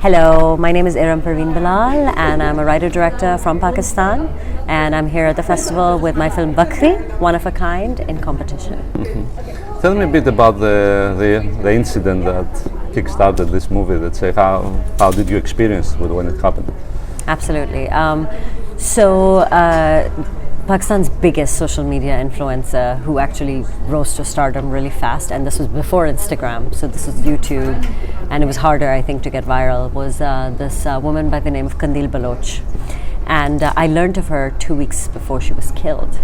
Hello, my name is Iram Parveen Bilal and I'm a writer-director from Pakistan, and I'm here at the festival with my film Wakhri, One of a Kind, in competition. Tell me a bit about the incident that kickstarted this movie. Let's say, how did you experience it when it happened? Absolutely. Pakistan's biggest social media influencer, who actually rose to stardom really fast, and this was before Instagram, so this was YouTube, and it was harder, I think, to get viral, was this woman by the name of Kandil Baloch. And I learned of her 2 weeks before she was killed.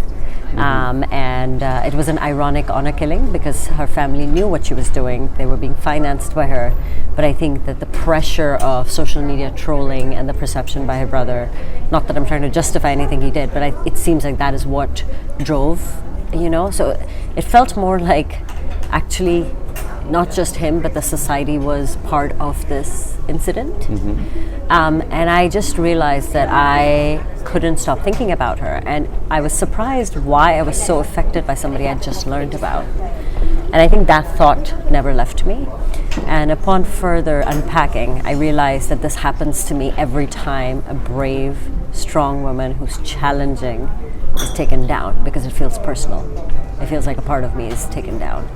It was an ironic honor killing because her family knew what she was doing. They were being financed by her. But I think that the pressure of social media trolling and the perception by her brother, not that I'm trying to justify anything he did, but it seems like that is what drove, So it felt more like actually not just him, but the society was part of this incident. And I just realized that I couldn't stop thinking about her, and I was surprised why I was so affected by somebody I'd just learned about. And I think that thought never left me. And upon further unpacking, I realized that this happens to me every time a brave, strong woman who's challenging is taken down, because it feels personal. It feels like a part of me is taken down.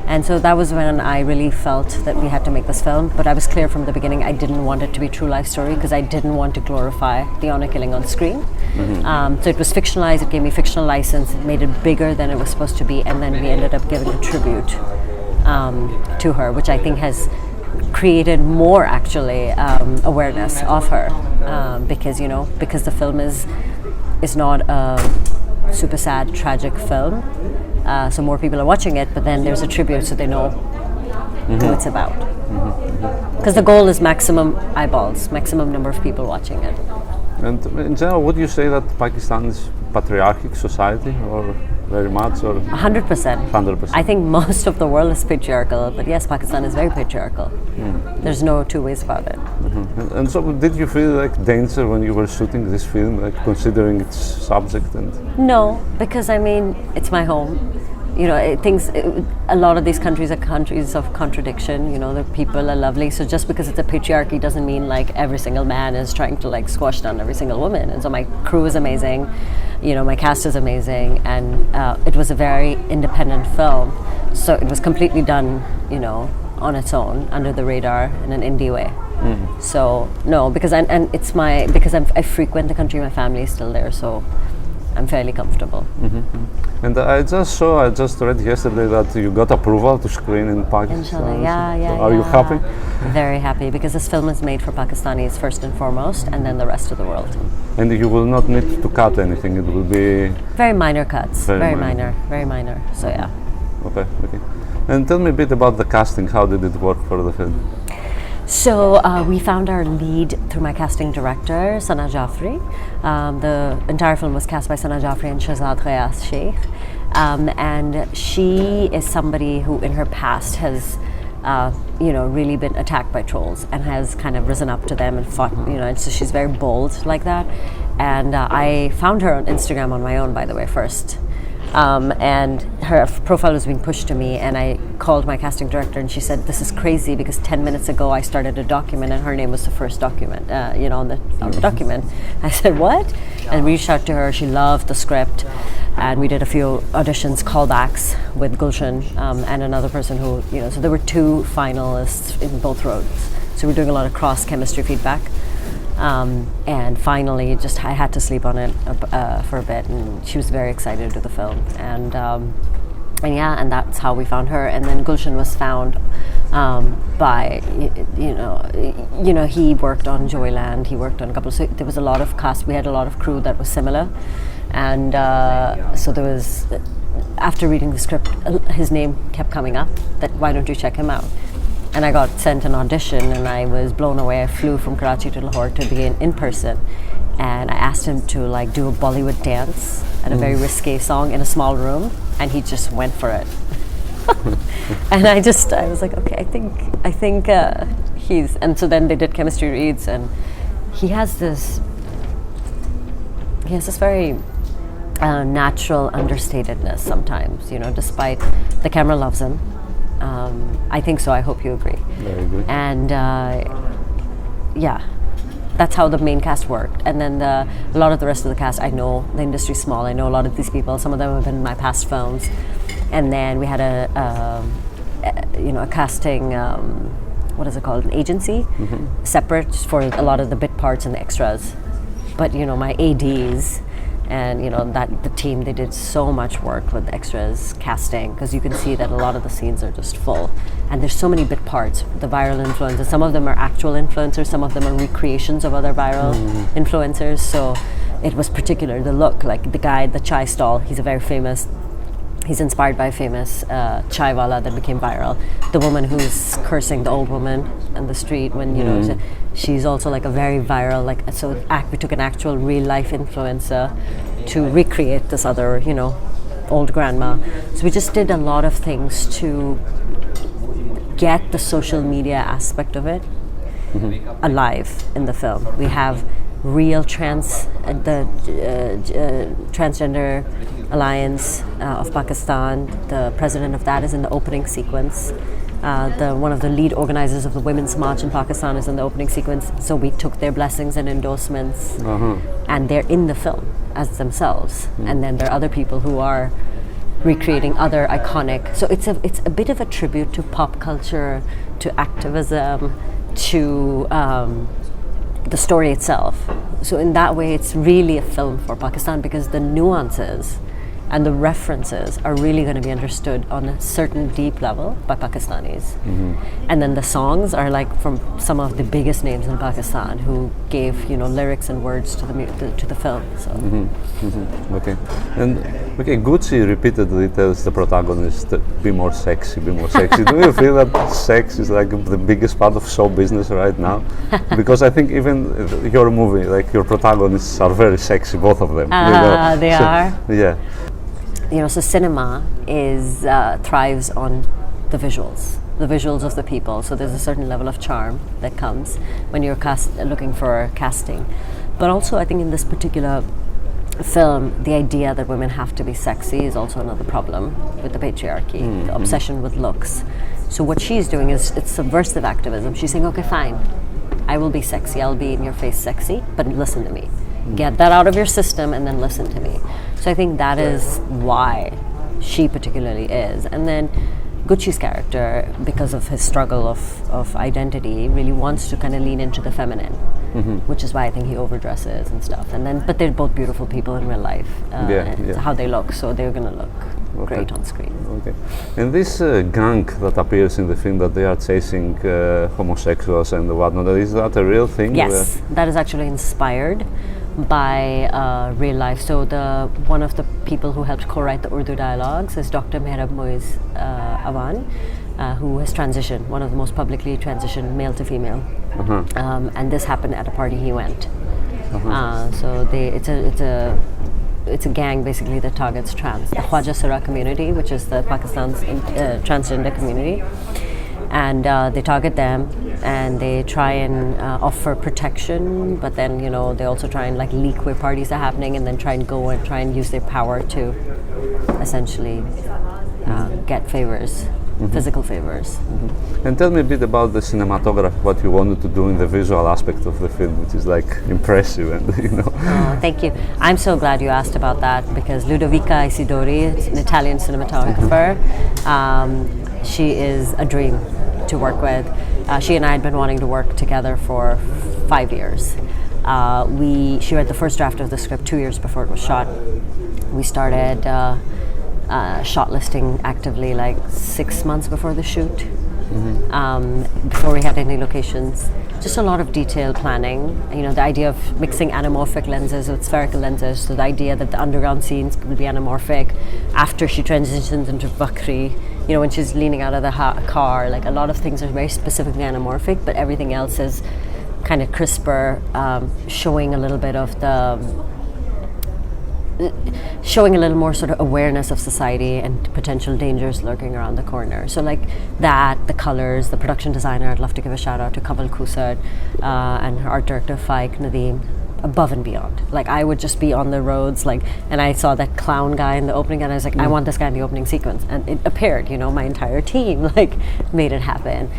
And so that was when I really felt that we had to make this film. But I was clear from the beginning I didn't want it to be a true life story, because I didn't want to glorify the honor killing on screen. So it was fictionalized, it gave me fictional license, it made it bigger than it was supposed to be, and then we ended up giving a tribute to her, which I think has created more actually awareness of her, because the film is not a super sad, tragic film. So more people are watching it, but then there's a tribute, so they know who it's about. Because the goal is maximum eyeballs, maximum number of people watching it. And in general, would you say that Pakistan is patriarchic society, or very much, or 100%? 100%. I think most of the world is patriarchal, but yes, Pakistan is very patriarchal. There's no two ways about it. And so, did you feel like danger when you were shooting this film, like considering its subject? And no, because it's my home. A lot of these countries are countries of contradiction. The people are lovely. So just because it's a patriarchy doesn't mean like every single man is trying to like squash down every single woman. And so my crew is amazing. My cast is amazing, and it was a very independent film. So it was completely done, on its own, under the radar, in an indie way. So no, because I frequent the country. My family is still there, so I'm fairly comfortable. And I just read yesterday that you got approval to screen in Pakistan. Inshallah, yeah. Are you happy? Very happy, because this film is made for Pakistanis first and foremost, and then the rest of the world. And you will not need to cut anything. It will be very minor cuts. Very minor. So yeah. Okay. And tell me a bit about the casting. How did it work for the film? So we found our lead through my casting director, Sana Jaffrey. The entire film was cast by Sana Jaffrey and Shahzad Ghayas Sheikh. And she is somebody who in her past has really been attacked by trolls and has kind of risen up to them and fought, and so she's very bold like that. And I found her on Instagram on my own, by the way, first. And her profile was being pushed to me, and I called my casting director, and she said, "This is crazy, because 10 minutes ago I started a document and her name was the first document, on the document." I said, "What?" And reached out to her. She loved the script, and we did a few auditions, callbacks with Gulshan and another person who, so there were 2 finalists in both roles. So we're doing a lot of cross chemistry feedback. And finally, I had to sleep on it for a bit, and she was very excited to do the film, and that's how we found her. And then Gulshan was found by he worked on Joyland, he worked on a couple. So there was a lot of cast. We had a lot of crew that was similar, and so there was. After reading the script, his name kept coming up. That why don't you check him out? And I got sent an audition, and I was blown away. I flew from Karachi to Lahore to be in person, and I asked him to like do a Bollywood dance and a very risque song in a small room, and he just went for it. And I was like, okay, I think he's. And so then they did chemistry reads, and he has this very natural understatedness sometimes, despite the camera loves him. I think so. I hope you agree. Very good. And yeah, that's how the main cast worked. And then a lot of the rest of the cast, I know the industry's small. I know a lot of these people. Some of them have been in my past films. And then we had a casting, what is it called, an agency, separate for a lot of the bit parts and the extras. But my ADs and that the team, they did so much work with the extras, casting, because you can see that a lot of the scenes are just full. And there's so many bit parts, the viral influencers. Some of them are actual influencers, some of them are recreations of other viral influencers. So it was particular, the look, like the guy, the chai stall, he's inspired by a famous chai wala that became viral. The woman who's cursing the old woman on the street when, she's also like a very viral, we took an actual real life influencer to recreate this other, old grandma. So we just did a lot of things to get the social media aspect of it alive in the film. We have real transgender alliance of Pakistan. The president of that is in the opening sequence. One of the lead organizers of the Women's March in Pakistan is in the opening sequence. So we took their blessings and endorsements, and they're in the film as themselves. And then there are other people who are recreating other iconic. So it's a bit of a tribute to pop culture, to activism, to the story itself. So in that way, it's really a film for Pakistan, because the nuances and the references are really going to be understood on a certain deep level by Pakistanis. And then the songs are like from some of the biggest names in Pakistan who gave lyrics and words to the film. So. Okay. And Gucci repeatedly tells the protagonist, be more sexy, be more sexy. Do you feel that sex is like the biggest part of show business right now? Because I think even your movie, like your protagonists are very sexy, both of them. They are. Yeah. So cinema thrives on the visuals of the people. So there's a certain level of charm that comes when you're looking for casting. But also, I think in this particular film, the idea that women have to be sexy is also another problem with the patriarchy, the obsession with looks. So what she's doing is it's subversive activism. She's saying, okay, fine, I will be sexy, I'll be in your face sexy, but listen to me. Get that out of your system and then listen to me. So I think that is why she particularly is. And then Gucci's character, because of his struggle of identity, really wants to kind of lean into the feminine, which is why I think he overdresses and stuff. But they're both beautiful people in real life. How they look, so they're going to look great on screen. Okay. And this gang that appears in the film, that they are chasing homosexuals and whatnot, is that a real thing? Yes, that is actually inspired by real life. So one of the people who helped co-write the Urdu dialogues is Dr. Mehrab Moiz Awan, who has transitioned, one of the most publicly transitioned male to female. And this happened at a party he went. So it's a gang basically that targets trans. The Khwaja Sura community, which is the Pakistan's transgender community. And they target them and they try and offer protection, but then they also try and leak where parties are happening, and then try and use their power to essentially get favors, physical favors. And tell me a bit about the cinematography, what you wanted to do in the visual aspect of the film, which is impressive and Oh, thank you. I'm so glad you asked about that, because Ludovica Isidori is an Italian cinematographer. She is a dream to work with. She and I had been wanting to work together for 5 years. She read the first draft of the script 2 years before it was shot. We started shot listing actively 6 months before the shoot, before we had any locations. Just a lot of detailed planning. The idea of mixing anamorphic lenses with spherical lenses. So the idea that the underground scenes will be anamorphic. After she transitions into Wakhri, when she's leaning out of the car, a lot of things are very specifically anamorphic, but everything else is kind of crisper, showing a little bit of showing a little more sort of awareness of society and potential dangers lurking around the corner. So the colors, the production designer, I'd love to give a shout out to Kamal Kusad and her art director Faik Nadeem, above and beyond. I would just be on the roads, and I saw that clown guy in the opening, and I was like, I want this guy in the opening sequence, and it appeared. My entire team made it happen.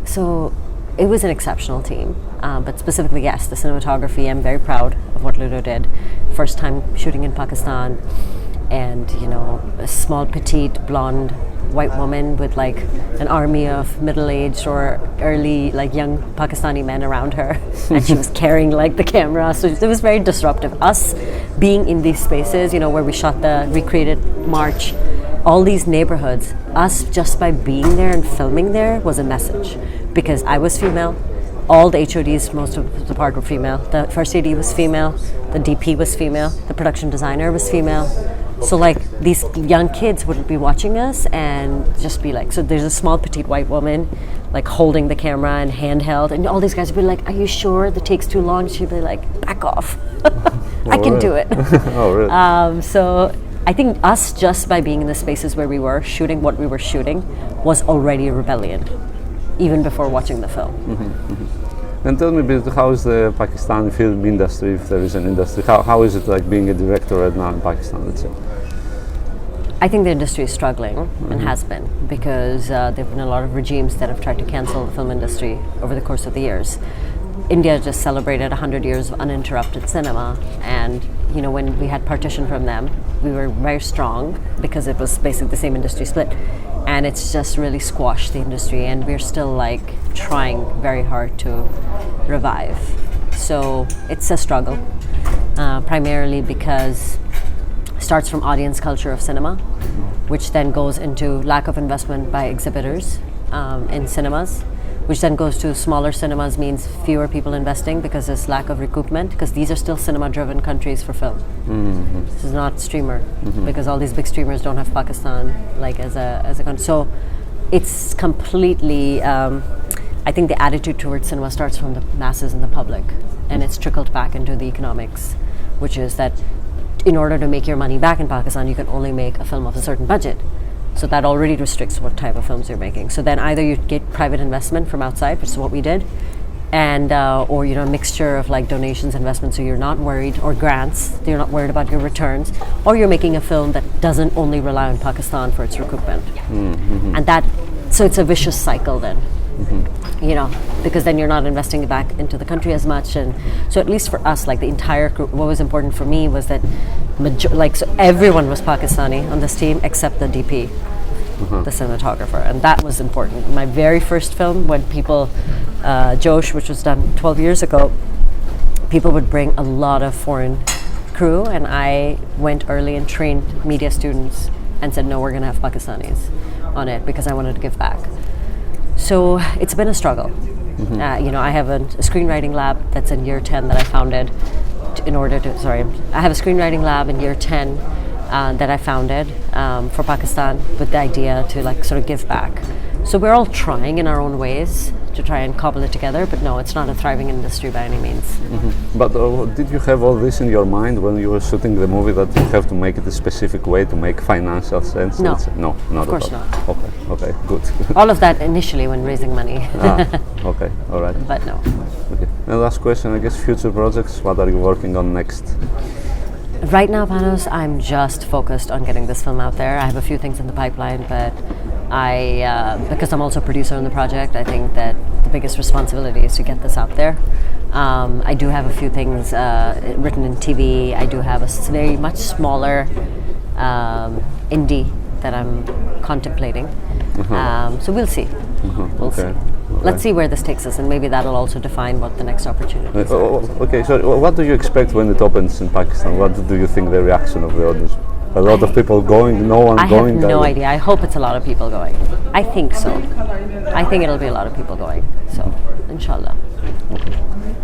So it was an exceptional team. But specifically, yes, the cinematography, I'm very proud of what Ludo did. First time shooting in Pakistan, and a small, petite, blonde, white woman with like an army of middle-aged or early, like young Pakistani men around her, and she was carrying like the camera. So it was very disruptive. Us being in these spaces, where we shot the recreated march, all these neighborhoods, us just by being there and filming there was a message, because I was female. All the HODs, most of the part, were female. The first AD was female. The DP was female. The production designer was female. So like these young kids would be watching us and just be like, so there's a small petite white woman like holding the camera and handheld, and all these guys would be like, are you sure the take's too long? She'd be like, back off. I can do it. Oh, really? So I think us just by being in the spaces where we were shooting what we were shooting was already a rebellion, even before watching the film. And tell me a bit, how is the Pakistani film industry, if there is an industry? How is it like being a director right now in Pakistan, let's say? I think the industry is struggling and has been, because there have been a lot of regimes that have tried to cancel the film industry over the course of the years. India just celebrated 100 years of uninterrupted cinema, and when we had partition from them, we were very strong because it was basically the same industry split, and it's just really squashed the industry, and we're still like trying very hard to revive. So it's a struggle, primarily because it starts from audience culture of cinema, which then goes into lack of investment by exhibitors in cinemas, which then goes to smaller cinemas, means fewer people investing because there's lack of recoupment, because these are still cinema-driven countries for film. This is not streamer, because all these big streamers don't have Pakistan like as a country. So it's completely, I think the attitude towards cinema starts from the masses and the public, and it's trickled back into the economics, which is that in order to make your money back in Pakistan, you can only make a film of a certain budget. So that already restricts what type of films you're making. So then either you get private investment from outside, which is what we did, and or a mixture of like donations, investments, so you're not worried, or grants, you're not worried about your returns, or you're making a film that doesn't only rely on Pakistan for its recoupment. And so it's a vicious cycle then. Because then you're not investing back into the country as much. And so at least for us, like the entire group, what was important for me was that so everyone was Pakistani on this team except the DP, the cinematographer, and that was important. My very first film, when people, Josh, which was done 12 years ago, people would bring a lot of foreign crew, and I went early and trained media students and said, no, we're going to have Pakistanis on it, because I wanted to give back. So it's been a struggle. I have a screenwriting lab that's in year 10 that I founded I have a screenwriting lab in year 10 that I founded for Pakistan, with the idea to like sort of give back. So we're all trying in our own ways to try and cobble it together, but no, it's not a thriving industry by any means. But did you have all this in your mind when you were shooting the movie, that you have to make it a specific way to make financial sense? No, not of course at all. not. Okay, good. All of that initially when raising money. Okay, all right. But no. Okay. And last question, I guess, future projects. What are you working on next? Right now, Panos, I'm just focused on getting this film out there. I have a few things in the pipeline, but because I'm also a producer on the project, I think that the biggest responsibility is to get this out there. I do have a few things written in TV. I do have a very much smaller indie that I'm contemplating. So we'll see. We'll see. Let's see where this takes us, and maybe that'll also define what the next opportunity is. Okay, so what do you expect when it opens in Pakistan? What do you think the reaction of the audience? A lot of people going, no one going? I have no idea. I hope it's a lot of people going. I think so. I think it'll be a lot of people going. So, inshallah.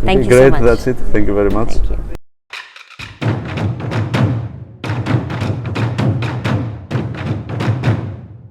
Thank you so much. Great, that's it. Thank you very much. Thank you.